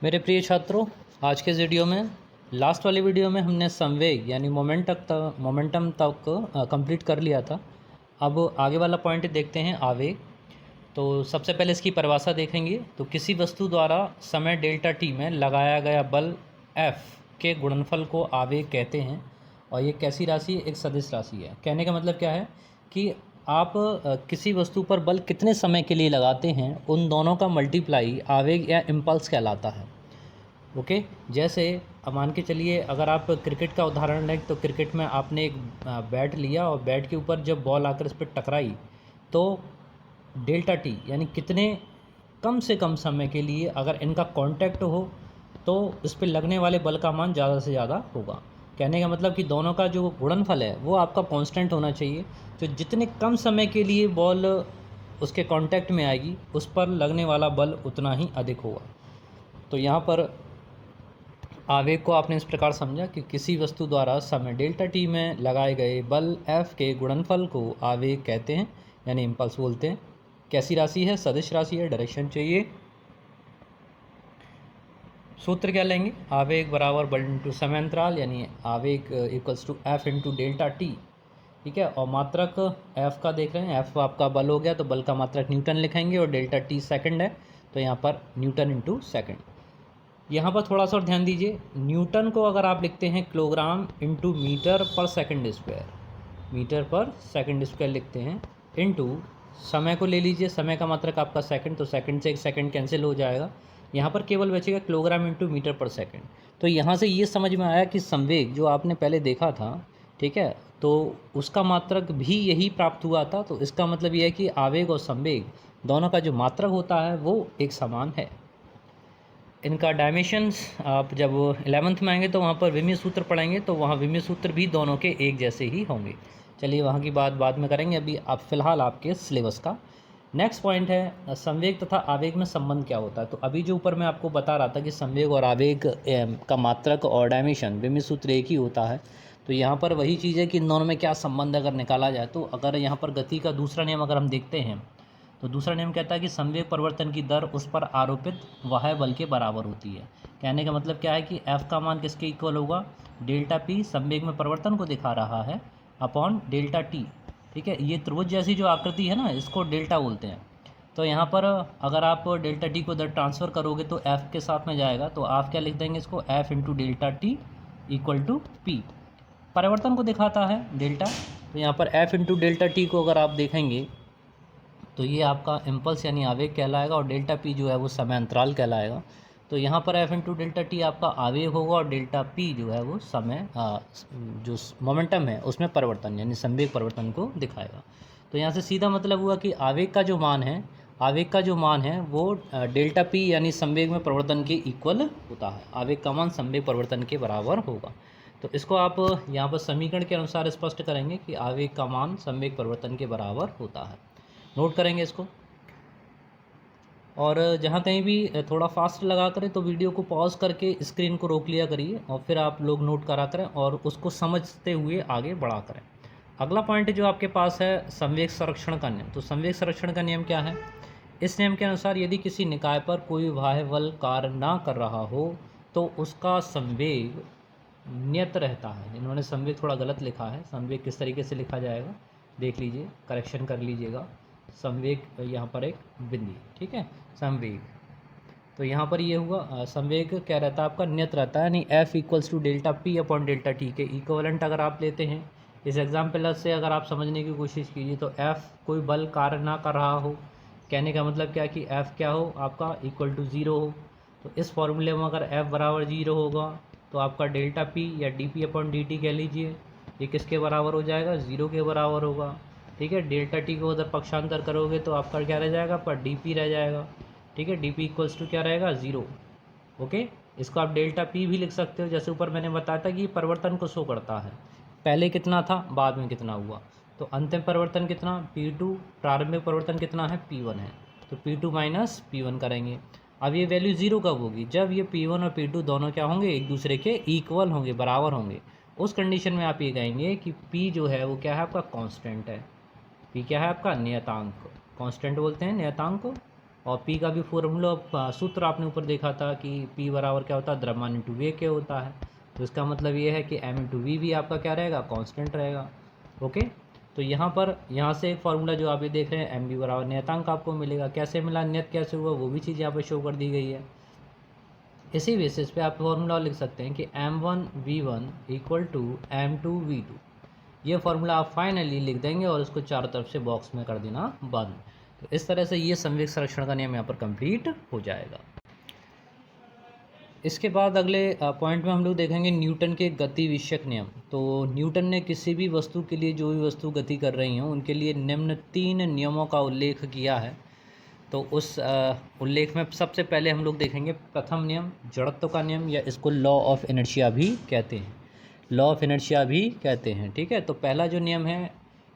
मेरे प्रिय छात्रों, आज के इस वीडियो में लास्ट वाली वीडियो में हमने संवेग यानी मोमेंटम तक कंप्लीट कर लिया था। अब आगे वाला पॉइंट देखते हैं, आवेग। तो सबसे पहले इसकी परिभाषा देखेंगे। तो किसी वस्तु द्वारा समय डेल्टा टी में लगाया गया बल F के गुणनफल को आवेग कहते हैं। और ये कैसी राशि है? एक सदिश राशि है। कहने का मतलब क्या है कि आप किसी वस्तु पर बल कितने समय के लिए लगाते हैं, उन दोनों का मल्टीप्लाई आवेग या इम्पल्स कहलाता है। ओके। जैसे अब मान के चलिए, अगर आप क्रिकेट का उदाहरण लें तो क्रिकेट में आपने एक बैट लिया और बैट के ऊपर जब बॉल आकर इस पर टकराई तो डेल्टा टी यानी कितने कम से कम समय के लिए अगर इनका कांटेक्ट हो तो इस पर लगने वाले बल का मान ज़्यादा से ज़्यादा होगा। कहने का मतलब कि दोनों का जो गुणनफल है वो आपका कांस्टेंट होना चाहिए। तो जितने कम समय के लिए बॉल उसके कांटेक्ट में आएगी उस पर लगने वाला बल उतना ही अधिक होगा। तो यहाँ पर आवेग को आपने इस प्रकार समझा कि किसी वस्तु द्वारा समय डेल्टा टी में लगाए गए बल F के गुणनफल को आवेग कहते हैं, यानी इम्पल्स बोलते हैं। कैसी राशि है? सदिश राशि है। डायरेक्शन चाहिए। सूत्र क्या लेंगे? आवेग बराबर बल इंटू समय अंतराल, यानी आवेग equals to F into delta T. ठीक है। और मात्रक F का देख रहे हैं, F आपका बल हो गया तो बल का मात्रक न्यूटन लिखेंगे और डेल्टा टी सेकंड है तो यहाँ पर न्यूटन इंटू सेकंड। यहाँ पर थोड़ा सा और ध्यान दीजिए, न्यूटन को अगर आप लिखते हैं किलोग्राम इंटू मीटर पर सेकंड स्क्वायर, मीटर पर सेकंड स्क्वायर लिखते हैं, इंटू समय को ले लीजिए, समय का मात्रक आपका सेकंड, तो सेकंड से एक सेकंड कैंसिल हो जाएगा, यहाँ पर केवल बचेगा किलोग्राम इंटू मीटर पर सेकंड। तो यहाँ से ये समझ में आया कि संवेग जो आपने पहले देखा था, ठीक है, तो उसका मात्रक भी यही प्राप्त हुआ था। तो इसका मतलब ये है कि आवेग और संवेग दोनों का जो मात्रक होता है वो एक समान है। इनका डायमेंशंस आप जब 11th में आएंगे तो वहाँ पर विमीय सूत्र पढ़ेंगे, तो वहाँ विमीय सूत्र भी दोनों के एक जैसे ही होंगे। चलिए वहाँ की बात बाद में करेंगे, अभी आप फिलहाल आपके सिलेबस का नेक्स्ट पॉइंट है संवेग तथा आवेग में संबंध क्या होता है। तो अभी जो ऊपर मैं आपको बता रहा था कि संवेग और आवेग का मात्रक और डायमेंशन विमीय सूत्र एक ही होता है, तो यहाँ पर वही चीज़ है कि इन दोनों में क्या संबंध अगर निकाला जाए। तो अगर यहाँ पर गति का दूसरा नियम अगर हम देखते हैं तो दूसरा नियम कहता है कि संवेग परिवर्तन की दर उस पर आरोपित वाह्य बल के बराबर होती है। कहने का मतलब क्या है कि F का मान किसके इक्वल होगा? डेल्टा P संवेग में परिवर्तन को दिखा रहा है अपॉन डेल्टा T। ठीक है, ये त्रिभुज जैसी जो आकृति है ना, इसको डेल्टा बोलते हैं। तो यहाँ पर अगर आप डेल्टा T को इधर ट्रांसफ़र करोगे तो F के साथ में जाएगा, तो आप क्या लिख देंगे इसको? F into delta T equal to P। परिवर्तन को दिखाता है डेल्टा, तो यहाँ पर F इंटू डेल्टा T को अगर आप देखेंगे तो ये आपका इम्पल्स यानी आवेग कहलाएगा और डेल्टा पी जो है वो समय अंतराल कहलाएगा। तो यहाँ पर एफ इंटू डेल्टा टी आपका आवेग होगा और डेल्टा पी जो है वो समय जो मोमेंटम है उसमें परिवर्तन यानी संवेग परिवर्तन को दिखाएगा। तो यहाँ से सीधा मतलब हुआ कि आवेग का जो मान है वो डेल्टा पी यानी संवेग में परिवर्तन के इक्वल होता है। आवेग का मान संवेग परिवर्तन के बराबर होगा। तो इसको आप यहाँ पर समीकरण के अनुसार स्पष्ट करेंगे कि आवेग का मान संवेग परिवर्तन के बराबर होता है। नोट करेंगे इसको। और जहाँ कहीं भी थोड़ा फास्ट लगा करें तो वीडियो को पॉज करके स्क्रीन को रोक लिया करिए और फिर आप लोग नोट करा करें और उसको समझते हुए आगे बढ़ा करें। अगला पॉइंट जो आपके पास है संवेग संरक्षण का नियम। तो संवेग संरक्षण का नियम क्या है? इस नियम के अनुसार यदि किसी निकाय पर कोई बाह्य बल कार्य ना कर रहा हो तो उसका संवेग नियत रहता है। इन्होंने संवेग थोड़ा गलत लिखा है, संवेग किस तरीके से लिखा जाएगा देख लीजिए, करेक्शन कर लीजिएगा। संवेग यहाँ पर एक बिंदी, ठीक है, संवेग। तो यहाँ पर ये हुआ संवेग क्या रहता है आपका? नियत रहता है, यानी F equals to delta P upon delta T के इक्वलेंट अगर आप लेते हैं। इस एग्जाम्पल से अगर आप समझने की कोशिश कीजिए तो F कोई बल कार्य ना कर रहा हो, कहने का मतलब क्या कि F क्या हो आपका? इक्वल टू ज़ीरो हो। तो इस फॉर्मूले में अगर F बराबर ज़ीरो होगा तो आपका डेल्टा P या D P upon D T कह लीजिए, ये किसके बराबर हो जाएगा? ज़ीरो के बराबर होगा। ठीक है, डेल्टा टी को उधर पक्षांतर करोगे तो आपका क्या रह जाएगा? पर डी पी रह जाएगा। ठीक है, डी पी इक्वल्स टू क्या रहेगा? ज़ीरो। ओके, इसको आप डेल्टा पी भी लिख सकते हो, जैसे ऊपर मैंने बताया था कि परिवर्तन को शो करता है, पहले कितना था बाद में कितना हुआ। तो अंतिम परिवर्तन कितना? P2, प्रारंभिक परिवर्तन कितना है? P1 है, तो P2 माइनस P1 करेंगे। अब ये वैल्यू ज़ीरो कब होगी? जब ये P1 और P2 दोनों क्या होंगे? एक दूसरे के इक्वल होंगे, बराबर होंगे। उस कंडीशन में आप ये कहेंगे कि P जो है वो क्या है आपका? कांस्टेंट है। P क्या है आपका? नियतांक। कांस्टेंट बोलते हैं नियतांक को। और पी का भी फॉर्मूला सूत्र आपने ऊपर देखा था कि पी बराबर क्या होता है, द्रव्यमान इंटू वेग के होता है। तो इसका मतलब ये है कि एम इंटू वी भी आपका क्या रहेगा, कांस्टेंट रहेगा। ओके, तो यहाँ से एक फार्मूला जो आप ये देख रहे हैं एम बी बराबर नियतांक आपको मिलेगा। कैसे मिला, नियत कैसे हुआ, वो भी चीज़ यहाँ पर शो कर दी गई है। इसी बेसिस पे आप फार्मूला लिख सकते हैं कि m1v1 इक्वल टू m2v2। ये फार्मूला आप फाइनली लिख देंगे और इसको चारों तरफ से बॉक्स में कर देना बंद। तो इस तरह से ये संवेग संरक्षण का नियम यहाँ पर कंप्लीट हो जाएगा। इसके बाद अगले पॉइंट में हम लोग देखेंगे न्यूटन के गति विषयक नियम। तो न्यूटन ने किसी भी वस्तु के लिए, जो भी वस्तु गति कर रही हो, उनके लिए निम्न 3 नियमों का उल्लेख किया है। तो उस उल्लेख में सबसे पहले हम लोग देखेंगे प्रथम नियम, जड़त्व का नियम, या इसको लॉ ऑफ इनर्शिया भी कहते हैं, लॉ ऑफ इनर्शिया भी कहते हैं। ठीक है, तो पहला जो नियम है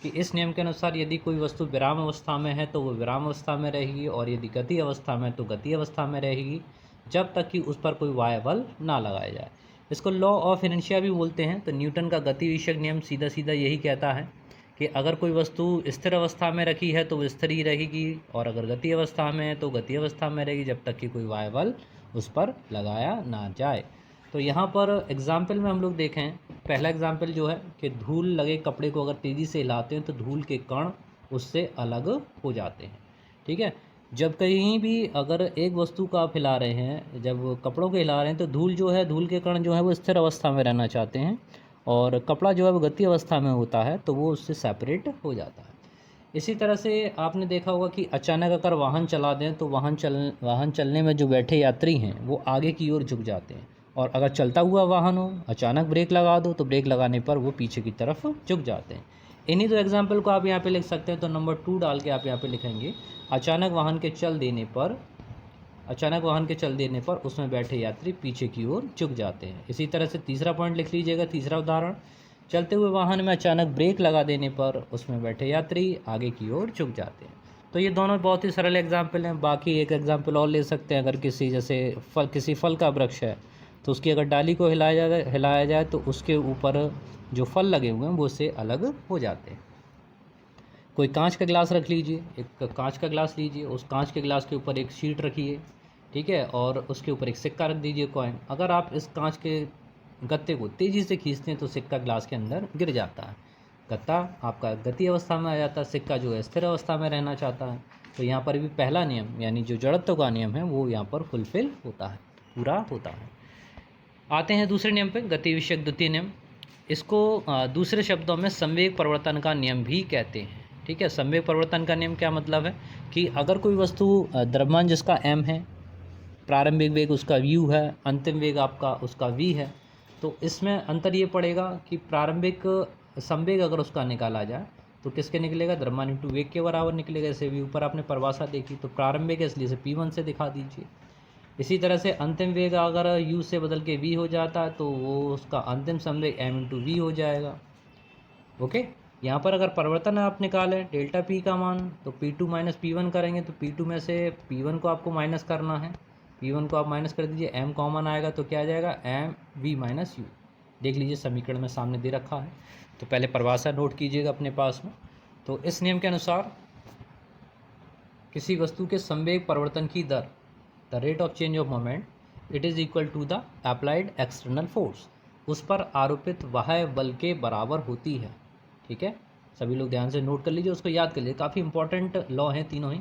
कि इस नियम के अनुसार यदि कोई वस्तु विराम अवस्था में है तो वो विराम अवस्था में रहेगी, और यदि गति अवस्था में तो गति अवस्था में रहेगी, जब तक कि उस पर कोई वाह्य बल ना लगाया जाए। इसको लॉ ऑफ इनर्शिया भी बोलते हैं। तो न्यूटन का गति विषयक नियम सीधा सीधा यही कहता है कि अगर कोई वस्तु स्थिर अवस्था में रखी है तो वो स्थिर ही रहेगी, और अगर गति अवस्था में है तो गति अवस्था में रहेगी, जब तक कि कोई वाह्य बल उस पर लगाया ना जाए। तो यहाँ पर एग्जाम्पल में हम लोग देखें, पहला एग्जाम्पल जो है कि धूल लगे कपड़े को अगर तेज़ी से हिलाते हैं तो धूल के कण उससे अलग हो जाते हैं। ठीक है, जब कहीं भी अगर एक वस्तु को आप हिला रहे हैं, जब कपड़ों को हिला रहे हैं, तो धूल जो है, धूल के कण जो है वो स्थिर अवस्था में रहना चाहते हैं, और कपड़ा जो है वो गति अवस्था में होता है तो वो उससे सेपरेट हो जाता है। इसी तरह से आपने देखा होगा कि अचानक अगर वाहन चला दें तो वाहन चलने में जो बैठे यात्री हैं वो आगे की ओर झुक जाते हैं, और अगर चलता हुआ वाहन हो, अचानक ब्रेक लगा दो तो ब्रेक लगाने पर वो पीछे की तरफ झुक जाते हैं। इन्हीं दो एग्जाम्पल को आप यहाँ पे लिख सकते हैं। तो नंबर 2 डाल के आप यहाँ पे लिखेंगे, अचानक वाहन के चल देने पर उसमें बैठे यात्री पीछे की ओर झुक जाते हैं। इसी तरह से तीसरा पॉइंट लिख लीजिएगा, तीसरा उदाहरण, चलते हुए वाहन में अचानक ब्रेक लगा देने पर उसमें बैठे यात्री आगे की ओर झुक जाते हैं। तो ये दोनों बहुत ही सरल एग्जाम्पल हैं। बाकी एक एग्जाम्पल और ले सकते हैं, अगर किसी फल का वृक्ष है तो उसकी अगर डाली को हिलाया जाए तो उसके ऊपर जो फल लगे हुए हैं वो उससे अलग हो जाते हैं। कोई कांच का गिलास रख लीजिए, एक कांच का गिलास लीजिए, उस कांच के गिलास के ऊपर एक शीट रखिए, ठीक है, और उसके ऊपर एक सिक्का रख दीजिए, कॉइन। अगर आप इस कांच के गत्ते को तेज़ी से खींचते हैं तो सिक्का गिलास के अंदर गिर जाता है, गत्ता आपका गति अवस्था में आ जाता है, सिक्का जो है स्थिर अवस्था में रहना चाहता है। तो यहाँ पर भी पहला नियम यानी जो जड़त्व का नियम है वो यहाँ पर फुलफिल होता है, पूरा होता है। आते हैं दूसरे नियम पे, गति विषयक द्वितीय नियम। इसको दूसरे शब्दों में संवेग परिवर्तन का नियम भी कहते हैं। ठीक है, संवेग परिवर्तन का नियम क्या मतलब है कि अगर कोई वस्तु द्रव्यमान जिसका m है, प्रारंभिक वेग उसका u है, अंतिम वेग आपका उसका v है, तो इसमें अंतर ये पड़ेगा कि प्रारंभिक संवेग अगर उसका निकाला जाए तो किसके निकलेगा, द्रव्यमान इंटू वेग के बराबर निकलेगा। जैसे भी ऊपर आपने परिभाषा देखी, तो प्रारंभिक है इसलिए से p1 से दिखा दीजिए। इसी तरह से अंतिम वेग अगर u से बदल के v हो जाता है तो वो उसका अंतिम संवेग m इंटू वी हो जाएगा। ओके, यहाँ पर अगर परिवर्तन आप निकालें डेल्टा p का मान, तो p2 माइनस p1 करेंगे, तो p2 में से p1 को आपको माइनस करना है, p1 को आप माइनस कर दीजिए, m कॉमन आएगा तो क्या आ जाएगा, m v माइनस u। देख लीजिए समीकरण में सामने दे रखा है, तो पहले परिभाषा नोट कीजिएगा अपने पास में। तो इस नियम के अनुसार किसी वस्तु के संवेग परिवर्तन की दर, the rate of change of moment, it is equal to the applied external force, उस पर आरोपित बाह्य बल के बराबर होती है। ठीक है, सभी लोग ध्यान से नोट कर लीजिए, उसको याद कर लीजिए, काफ़ी इंपॉर्टेंट लॉ हैं तीनों ही,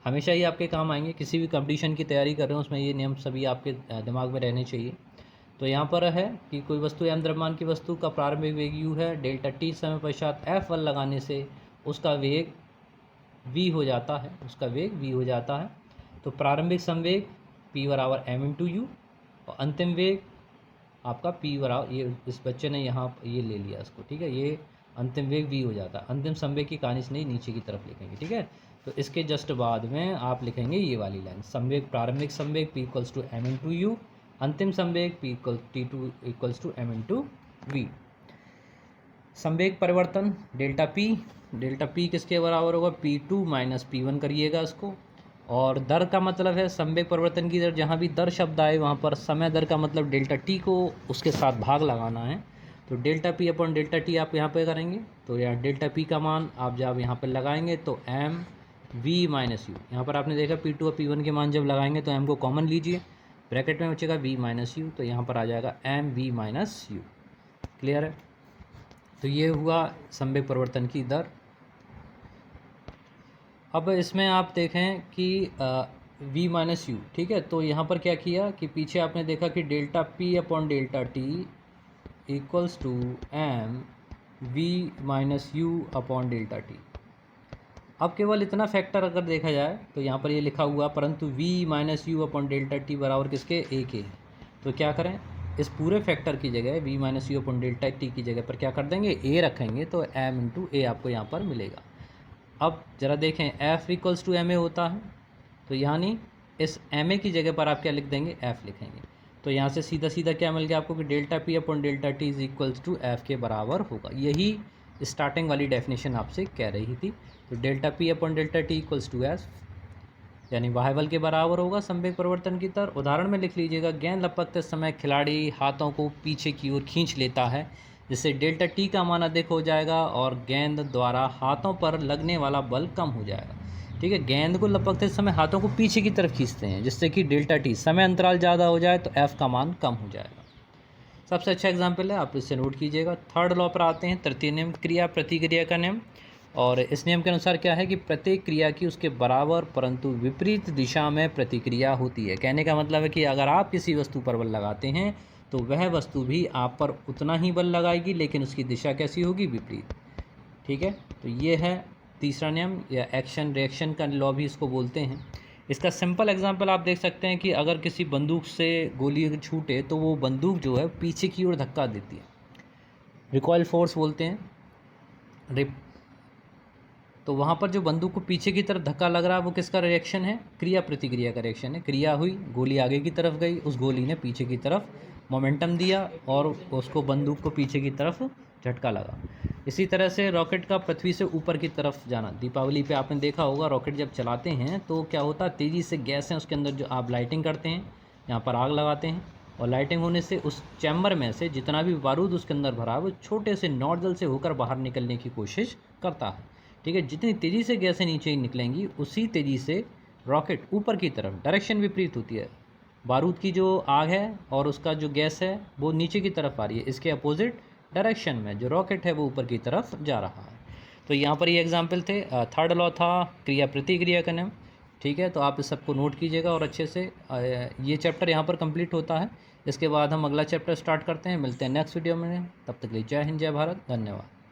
हमेशा ही आपके काम आएंगे। किसी भी कंपटीशन की तैयारी कर रहे हो उसमें ये नियम सभी आपके दिमाग में रहने चाहिए। तो यहाँ पर है कि कोई वस्तु m द्रव्यमान की वस्तु का प्रारंभिक वेग u है, डेल्टा t समय पश्चात f बल लगाने से उसका वेग v हो जाता है, तो प्रारंभिक संवेग p बराबर m इंटू यू, और अंतिम वेग आपका p बराबर, ये इस बच्चे ने यहाँ ये ले लिया इसको, ठीक है, ये अंतिम वेग v हो जाता है। अंतिम संवेग की कहानी से नहीं, नीचे की तरफ लिखेंगे। ठीक है, तो इसके जस्ट बाद में आप लिखेंगे ये वाली लाइन, संवेग प्रारंभिक संवेग p equals to m into U, अंतिम संवेग p equals to m into V. संवेग परिवर्तन डेल्टा p किसके बराबर होगा, p2 माइनस p1 करिएगा इसको। और दर का मतलब है संवेग परिवर्तन की दर, जहाँ भी दर शब्द आए वहाँ पर समय दर का मतलब डेल्टा t को उसके साथ भाग लगाना है। तो delta p upon delta t आप यहाँ पे करेंगे, तो यहाँ डेल्टा p का मान आप जब यहाँ पर लगाएंगे तो m v माइनस यू। यहाँ पर आपने देखा P2 और P1 के मान जब लगाएंगे तो m को कॉमन लीजिए, ब्रैकेट में बचेगा v माइनस यू, तो यहाँ पर आ जाएगा mv माइनस यू। क्लियर है? तो ये हुआ संवेग परिवर्तन की दर। अब इसमें आप देखें कि v माइनस यू, ठीक है, तो यहाँ पर क्या किया कि पीछे आपने देखा कि delta p upon delta T equals to M v minus U upon delta T. अब केवल इतना फैक्टर अगर देखा जाए तो यहाँ पर ये लिखा हुआ, परंतु v minus U upon delta T बराबर किसके, a के। तो क्या करें, इस पूरे फैक्टर की जगह v minus U upon delta T की जगह पर क्या कर देंगे, a रखेंगे, तो m इंटू ए आपको यहाँ पर मिलेगा। अब ज़रा देखें f equals to M A होता है, तो यानी इस एम ए की जगह पर आप क्या लिख देंगे, f लिखेंगे। तो यहाँ से सीधा सीधा क्या मिल गया आपको कि delta P upon delta T is equals to F के बराबर होगा। यही स्टार्टिंग वाली डेफिनेशन आपसे कह रही थी। तो delta P upon delta T equals to F, यानी वाई बल के बराबर होगा संवेग परिवर्तन की दर। उदाहरण में लिख लीजिएगा, गेंद लपकते समय खिलाड़ी हाथों को पीछे की ओर खींच लेता है, जिससे डेल्टा टी का मान अधिक हो जाएगा और गेंद द्वारा हाथों पर लगने वाला बल कम हो जाएगा। ठीक है, गेंद को लपकते समय हाथों को पीछे की तरफ खींचते हैं, जिससे कि डेल्टा टी समय अंतराल ज़्यादा हो जाए तो एफ़ का मान कम हो जाएगा। सबसे अच्छा एग्जाम्पल है, आप इससे नोट कीजिएगा। थर्ड लॉ पर आते हैं, तृतीय नियम, क्रिया प्रतिक्रिया का नियम। और इस नियम के अनुसार क्या है कि प्रत्येक क्रिया की उसके बराबर परंतु विपरीत दिशा में प्रतिक्रिया होती है। कहने का मतलब है कि अगर आप किसी वस्तु पर बल लगाते हैं तो वह वस्तु भी आप पर उतना ही बल लगाएगी, लेकिन उसकी दिशा कैसी होगी, विपरीत। ठीक है, तो ये है तीसरा नियम, या एक्शन रिएक्शन का लॉ भी इसको बोलते हैं। इसका सिंपल एग्जांपल आप देख सकते हैं कि अगर किसी बंदूक से गोली छूटे तो वो बंदूक जो है पीछे की ओर धक्का देती है, रिकॉइल फोर्स बोलते हैं। तो वहाँ पर जो बंदूक को पीछे की तरफ धक्का लग रहा है वो किसका रिएक्शन है, क्रिया प्रतिक्रिया का रिएक्शन है। क्रिया हुई, गोली आगे की तरफ गई, उस गोली ने पीछे की तरफ मोमेंटम दिया और उसको बंदूक को पीछे की तरफ झटका लगा। इसी तरह से रॉकेट का पृथ्वी से ऊपर की तरफ जाना, दीपावली पे आपने देखा होगा रॉकेट जब चलाते हैं तो क्या होता है, तेज़ी से गैस है उसके अंदर, जो आप लाइटिंग करते हैं, यहाँ पर आग लगाते हैं और लाइटिंग होने से उस चैम्बर में से जितना भी बारूद उसके अंदर भरा है वो छोटे से नोजल से होकर बाहर निकलने की कोशिश करता है। ठीक है, जितनी तेज़ी से गैसें नीचे निकलेंगी उसी तेज़ी से रॉकेट ऊपर की तरफ, डायरेक्शन विपरीत होती है। बारूद की जो आग है और उसका जो गैस है वो नीचे की तरफ आ रही है, इसके अपोजिट डायरेक्शन में जो रॉकेट है वो ऊपर की तरफ जा रहा है। तो यहाँ पर ये एग्जाम्पल थे। थर्ड लॉ था क्रिया प्रतिक्रिया का नियम। ठीक है, तो आप इस सबको नोट कीजिएगा और अच्छे से ये चैप्टर यहाँ पर कंप्लीट होता है। इसके बाद हम अगला चैप्टर स्टार्ट करते हैं। मिलते हैं नेक्स्ट वीडियो में, तब तक के लिए जय हिंद, जय भारत, धन्यवाद।